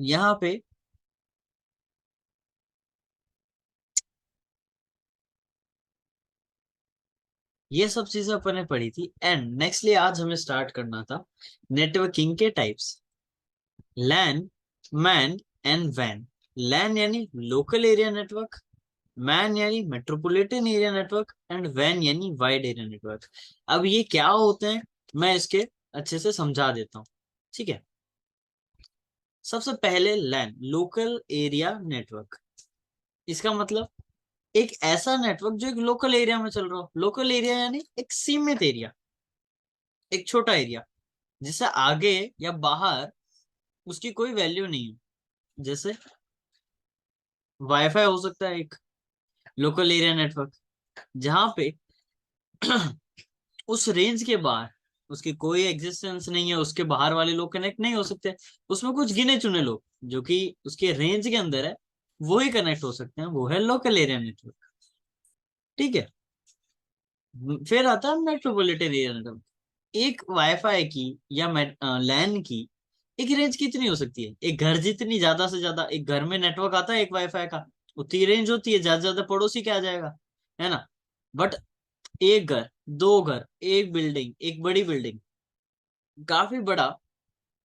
यहाँ पे ये सब चीजें अपन ने पढ़ी थी। एंड नेक्स्टली आज हमें स्टार्ट करना था नेटवर्किंग के टाइप्स। लैन, मैन एंड वैन। लैन यानी लोकल एरिया नेटवर्क, मैन यानी मेट्रोपॉलिटन एरिया नेटवर्क, एंड वैन यानी वाइड एरिया नेटवर्क। अब ये क्या होते हैं, मैं इसके अच्छे से समझा देता हूँ। ठीक है, सबसे पहले लैन, लोकल एरिया नेटवर्क। इसका मतलब एक ऐसा नेटवर्क जो एक लोकल एरिया में चल रहा हो। लोकल एरिया यानी एक सीमित एरिया, एक छोटा एरिया जिससे आगे या बाहर उसकी कोई वैल्यू नहीं है। जैसे वाईफाई हो सकता है एक लोकल एरिया नेटवर्क, जहां पे उस रेंज के बाहर उसकी कोई एग्जिस्टेंस नहीं है, उसके बाहर वाले लोग कनेक्ट नहीं हो सकते। उसमें कुछ गिने चुने लोग जो कि उसके रेंज के अंदर है वो ही कनेक्ट हो सकते हैं, वो है लोकल एरिया नेटवर्क। ठीक है, फिर आता है मेट्रोपॉलिटन एरिया नेटवर्क। एक वाईफाई की या लैन की एक रेंज कितनी हो सकती है, एक घर जितनी, ज्यादा से ज्यादा एक घर में नेटवर्क आता है एक वाईफाई का, उतनी रेंज होती है, ज्यादा से ज्यादा पड़ोसी क्या आ जाएगा, है ना। बट एक घर, दो घर, एक बिल्डिंग, एक बड़ी बिल्डिंग, काफी बड़ा,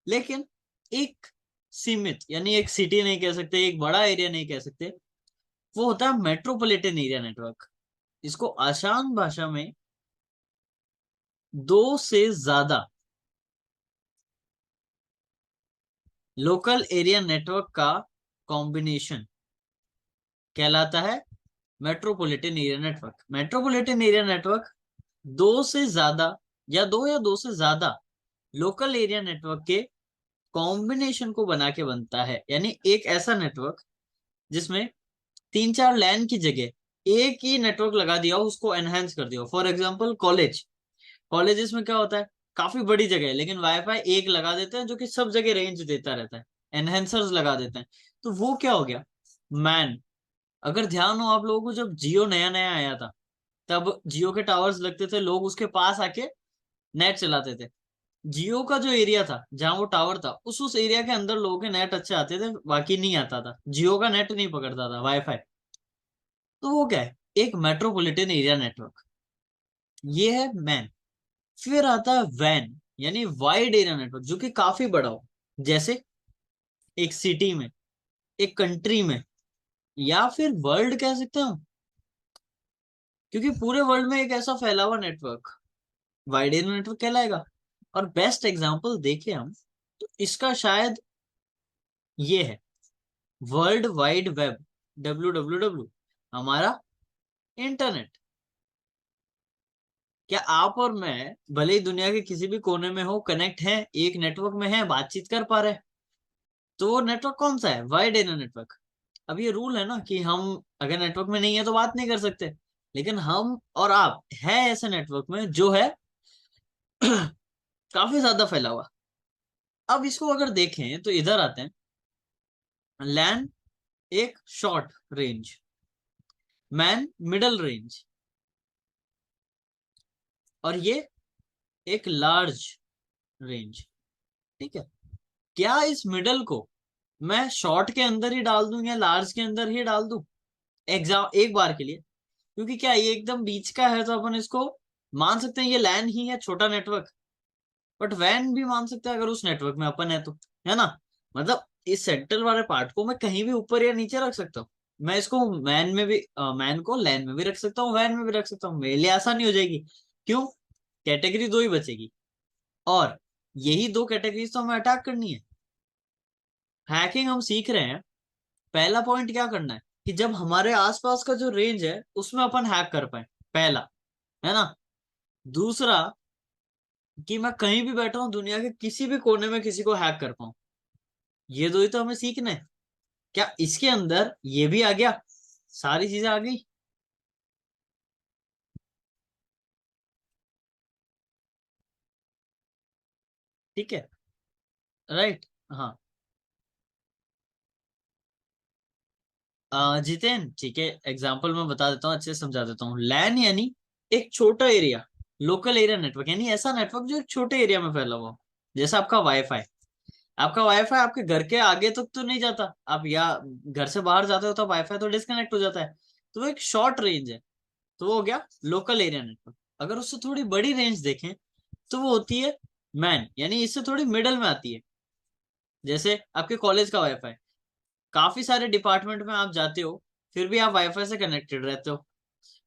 लेकिन एक सीमित, यानी एक सिटी नहीं कह सकते, एक बड़ा एरिया नहीं कह सकते, वो होता है मेट्रोपॉलिटन एरिया नेटवर्क। इसको आसान भाषा में दो से ज्यादा लोकल एरिया नेटवर्क का कॉम्बिनेशन कहलाता है metropolitan area network. Metropolitan area network दो से ज्यादा या दो से ज्यादा लोकल एरिया नेटवर्क के कॉम्बिनेशन को बना के बनता है। यानी एक ऐसा नेटवर्क जिसमें तीन चार लैन की जगह एक ही नेटवर्क लगा दिया हो, उसको एनहेंस कर दिया हो। फॉर एग्जांपल कॉलेज, कॉलेजेस में क्या होता है, काफी बड़ी जगह है लेकिन वाईफाई एक लगा देते हैं जो कि सब जगह रेंज देता रहता है, एनहेंसर्स लगा देते हैं। तो वो क्या हो गया, मैन। अगर ध्यान हो आप लोगों को, जब जियो नया नया आया था तब जियो के टावर्स लगते थे, लोग उसके पास आके नेट चलाते थे। जियो का जो एरिया था जहां वो टावर था, उस एरिया के अंदर लोगों के नेट अच्छे आते थे, बाकी नहीं आता था, जियो का नेट नहीं पकड़ता था वाईफाई। तो वो क्या है, एक मेट्रोपॉलिटन एरिया नेटवर्क, ये है मैन। फिर आता है वैन, यानी वाइड एरिया नेटवर्क, जो कि काफी बड़ा हो, जैसे एक सिटी में, एक कंट्री में, या फिर वर्ल्ड कह सकते हो, क्योंकि पूरे वर्ल्ड में एक ऐसा फैला हुआ नेटवर्क वाइड एरिया नेटवर्क कहलाएगा। और बेस्ट एग्जांपल देखें हम तो इसका शायद ये है वर्ल्ड वाइड वेब, WWW, हमारा इंटरनेट। क्या आप और मैं भले ही दुनिया के किसी भी कोने में हो, कनेक्ट हैं, एक नेटवर्क में है, बातचीत कर पा रहे हैं, तो वो नेटवर्क कौन सा है, वाइड एरिया नेटवर्क। अब ये रूल है ना कि हम अगर नेटवर्क में नहीं है तो बात नहीं कर सकते, लेकिन हम और आप है ऐसे नेटवर्क में जो है काफी ज्यादा फैला हुआ। अब इसको अगर देखें तो इधर आते हैं, लैन एक short range, man middle range, और ये एक लार्ज रेंज। ठीक है, क्या इस मिडल को मैं शॉर्ट के अंदर ही डाल दूं या लार्ज के अंदर ही डाल दूं, एग्जाम एक बार के लिए, क्योंकि क्या ये एकदम बीच का है तो अपन इसको मान सकते हैं ये लैन ही है, छोटा नेटवर्क। बट वैन भी मान सकते हैं अगर उस नेटवर्क में अपन है तो, है ना। मतलब इस सेंट्रल वाले पार्ट को मैं कहीं भी ऊपर या नीचे रख सकता हूँ। मैं इसको मैन में भी मैन को लैन में भी रख सकता हूँ, वैन में भी रख सकता हूँ, मेरे लिए आसानी हो जाएगी। क्यों, कैटेगरी दो ही बचेगी, और यही दो कैटेगरीज तो हमें अटैक करनी है। हैकिंग हम सीख रहे हैं, पहला पॉइंट क्या करना है कि जब हमारे आसपास का जो रेंज है उसमें अपन हैक कर पाए, पहला, है ना। दूसरा कि मैं कहीं भी बैठा हूँ दुनिया के किसी भी कोने में किसी को हैक कर पाऊं। ये दो ही तो हमें सीखना है। क्या इसके अंदर ये भी आ गया, सारी चीजें आ गई। ठीक है, राइट। हाँ, जितेन ठीक है, एग्जाम्पल मैं बता देता हूँ, अच्छे से समझा देता हूँ। लैन यानी एक छोटा एरिया, लोकल एरिया नेटवर्क यानी ऐसा नेटवर्क जो एक छोटे एरिया में फैला हुआ हो, जैसा आपका वाईफाई। आपका वाईफाई आपके घर के आगे तक तो नहीं जाता, आप या घर से बाहर जाते हो तो वाईफाई तो डिस्कनेक्ट हो जाता है, तो वो एक शॉर्ट रेंज है, तो वो हो गया लोकल एरिया नेटवर्क। अगर उससे थोड़ी बड़ी रेंज देखें तो वो होती है मैन, यानी इससे थोड़ी मिडल में आती है। जैसे आपके कॉलेज का वाईफाई, काफी सारे डिपार्टमेंट में आप जाते हो फिर भी आप वाईफाई से कनेक्टेड रहते हो,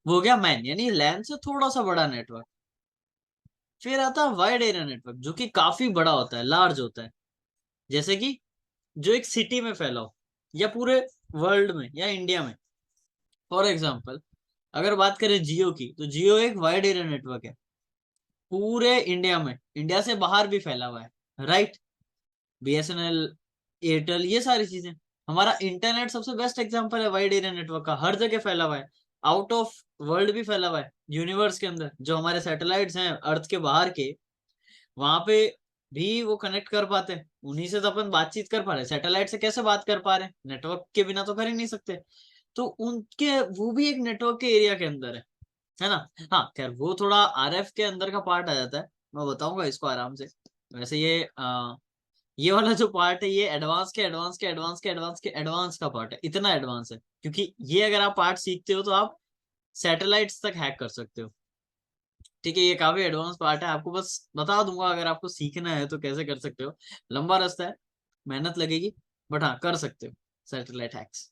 वो हो गया मैन, यानी लैन से थोड़ा सा बड़ा नेटवर्क। फिर आता है वाइड एरिया नेटवर्क, जो कि काफी बड़ा होता है, लार्ज होता है, जैसे कि जो एक सिटी में फैला हो या पूरे वर्ल्ड में या इंडिया में। फॉर एग्जाम्पल अगर बात करें जियो की, तो जियो एक वाइड एरिया नेटवर्क है, पूरे इंडिया में, इंडिया से बाहर भी फैला हुआ है, राइट। बीएसएनएल, एयरटेल, ये सारी चीजें। हमारा इंटरनेट सबसे बेस्ट एग्जांपल है वाइड एरिया नेटवर्क का, हर जगह फैला हुआ है, आउट ऑफ वर्ल्ड भी फैला हुआ है, यूनिवर्स के अंदर जो हमारे सैटेलाइट्स हैं अर्थ के बाहर के, वहां पे भी वो कनेक्ट कर पाते हैं, उन्हीं से तो अपन बातचीत कर पा रहे हैं। सैटेलाइट से कैसे बात कर पा रहे हैं, नेटवर्क के बिना तो कर ही नहीं सकते। तो उनके वो भी एक नेटवर्क के एरिया के अंदर है ना। हाँ खैर वो थोड़ा आरएफ के अंदर का पार्ट आ जाता है, मैं बताऊंगा इसको आराम से। वैसे ये वाला जो पार्ट है ये एडवांस के एडवांस के एडवांस के एडवांस के एडवांस का पार्ट है, इतना एडवांस है क्योंकि ये अगर आप पार्ट सीखते हो तो आप सैटेलाइट्स तक हैक कर सकते हो। ठीक है, ये काफी एडवांस पार्ट है, आपको बस बता दूंगा, अगर आपको सीखना है तो कैसे कर सकते हो। लंबा रास्ता है, मेहनत लगेगी, बट हाँ कर सकते हो सैटेलाइट हैक्स।